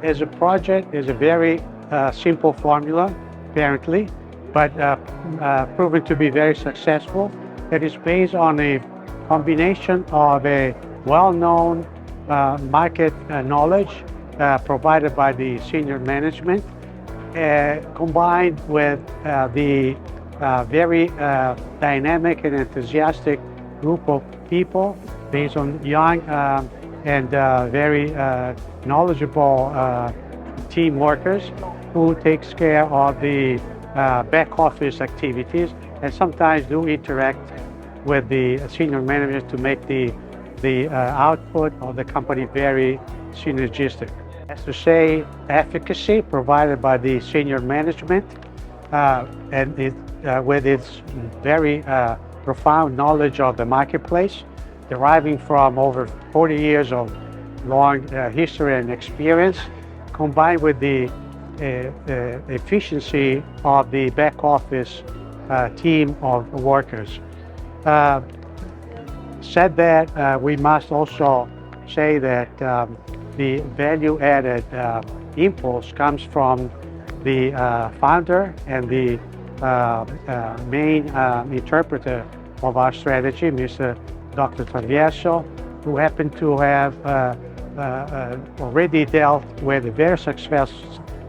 as a project is a very simple formula, apparently, but proven to be very successful. It is based on a combination of a well-known market knowledge provided by the senior management, combined with the very dynamic and enthusiastic group of people based on young and very knowledgeable team workers who takes care of the back office activities and sometimes do interact with the senior managers to make the output of the company very synergistic. As to say, efficacy provided by the senior management and with its very profound knowledge of the marketplace, deriving from over 40 years of long history and experience, combined with the efficiency of the back office team of workers. Said that, we must also say that the value-added impulse comes from the founder and the main interpreter of our strategy, Mr. Dr. Traverso, who happened to have already dealt with a very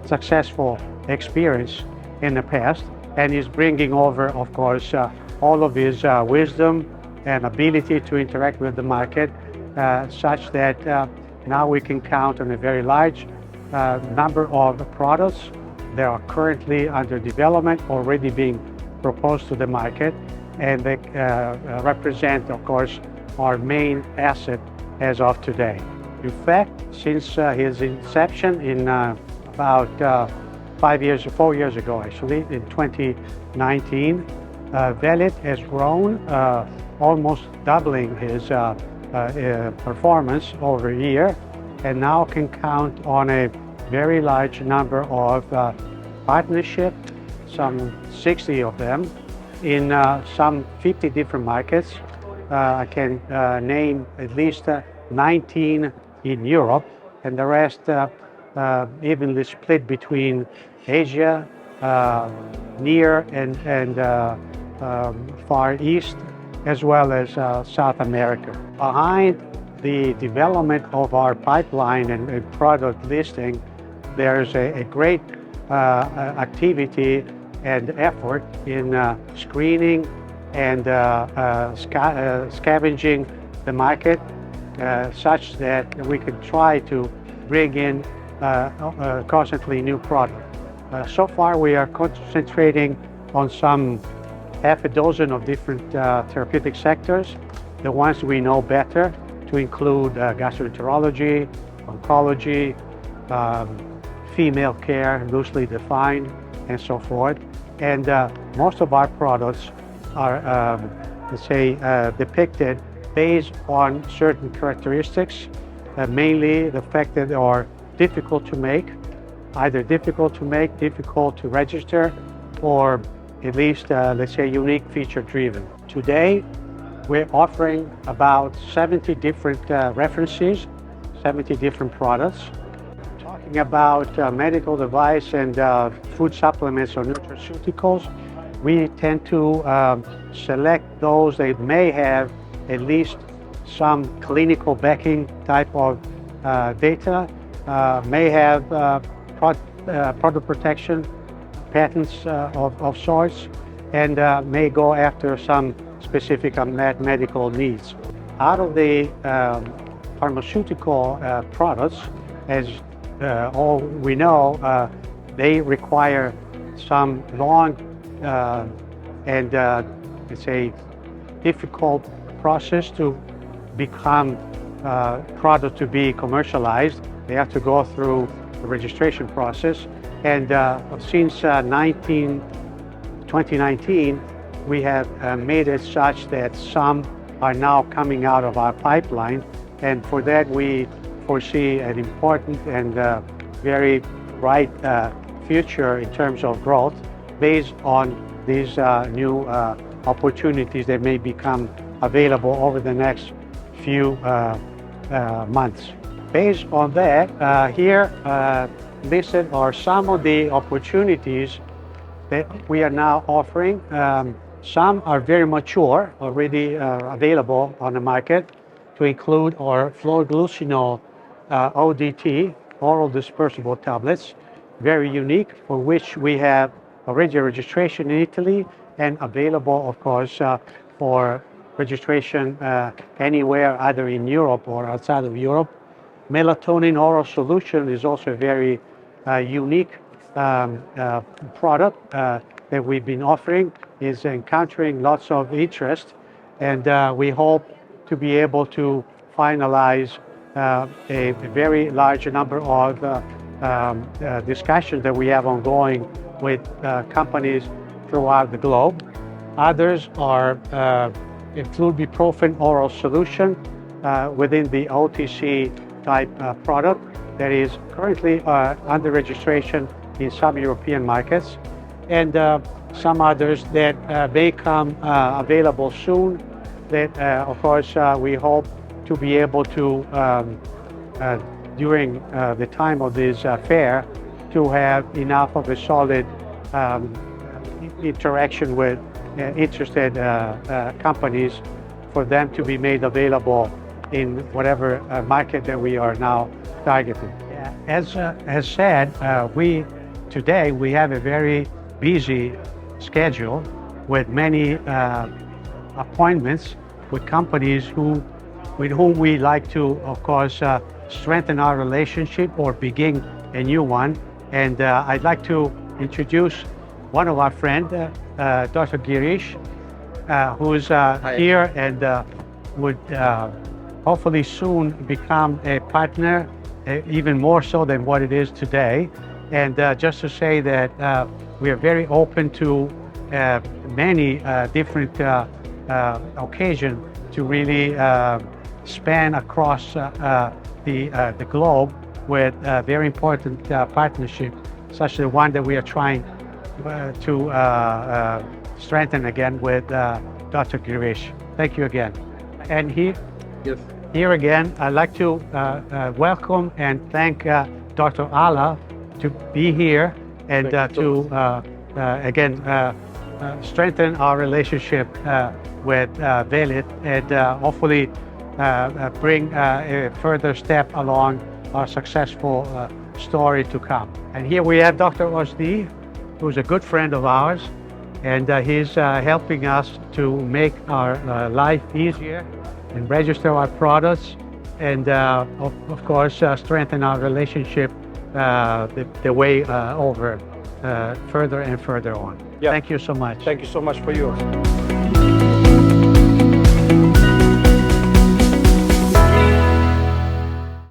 successful experience in the past, and is bringing over, of course, all of his wisdom and ability to interact with the market, such that now we can count on a very large number of products that are currently under development, already being proposed to the market, and they represent, of course, our main asset as of today. In fact, since his inception in about 4 years ago, actually, in 2019, VELIT has grown, almost doubling his performance over a year, and now can count on a very large number of partnerships, some 60 of them, in some 50 different markets. I can name at least 19 in Europe, and the rest evenly split between Asia, Near and Far East, as well as South America. Behind the development of our pipeline and product listing, there's a great activity and effort in screening and scavenging the market, such that we can try to bring in constantly new products. So far, we are concentrating on some half a dozen of different therapeutic sectors, the ones we know better, to include gastroenterology, oncology, female care, loosely defined, and so forth. And most of our products are, let's say, depicted based on certain characteristics, mainly the fact that they are difficult to make, either difficult to make, difficult to register, or at least, let's say, unique feature-driven. Today, we're offering about 70 different references, 70 different products. Talking about medical device and food supplements or nutraceuticals, we tend to select those that may have at least some clinical backing type of data, may have product protection patents of sorts, and may go after some specific unmet medical needs. Out of the pharmaceutical products, as all we know, they require some long and let's say difficult process to become product to be commercialized. They have to go through the registration process, and since 2019 we have made it such that some are now coming out of our pipeline, and for that we foresee an important and very bright future in terms of growth based on these new opportunities that may become available over the next few months. Based on that, here listed are some of the opportunities that we are now offering. Some are very mature, already available on the market, to include our fluorouracil ODT, oral dispersible tablets, very unique, for which we have already a registration in Italy and available, of course, for registration anywhere, either in Europe or outside of Europe. Melatonin oral solution is also a very unique product that we've been offering, is encountering lots of interest, and we hope to be able to finalize a very large number of discussions that we have ongoing with companies throughout the globe. Others are a flurbiprofen oral solution within the OTC type product that is currently under registration in some European markets, and some others that may come available soon that, of course, we hope to be able to, during the time of this fair, to have enough of a solid interaction with interested companies for them to be made available in whatever market that we are now targeting. As said, today we have a very busy schedule with many appointments with companies with whom we like to, of course, strengthen our relationship or begin a new one. And I'd like to introduce one of our friends, Dr. Grilli, who's here and would hopefully soon become a partner, even more so than what it is today. And just to say that we are very open to many different occasions to really span across the globe with very important partnerships, such as the one that we are trying to strengthen again with Dr. Grilli. Thank you again. And here again, I'd like to welcome and thank Dr. Ala to be here and to again strengthen our relationship with VELIT and hopefully bring a further step along our successful story to come. And here we have Dr. Osdi, who's a good friend of ours, and he's helping us to make our life easier and register our products, and of course strengthen our relationship the way over further and further on. Yeah. Thank you so much. Thank you so much for yours.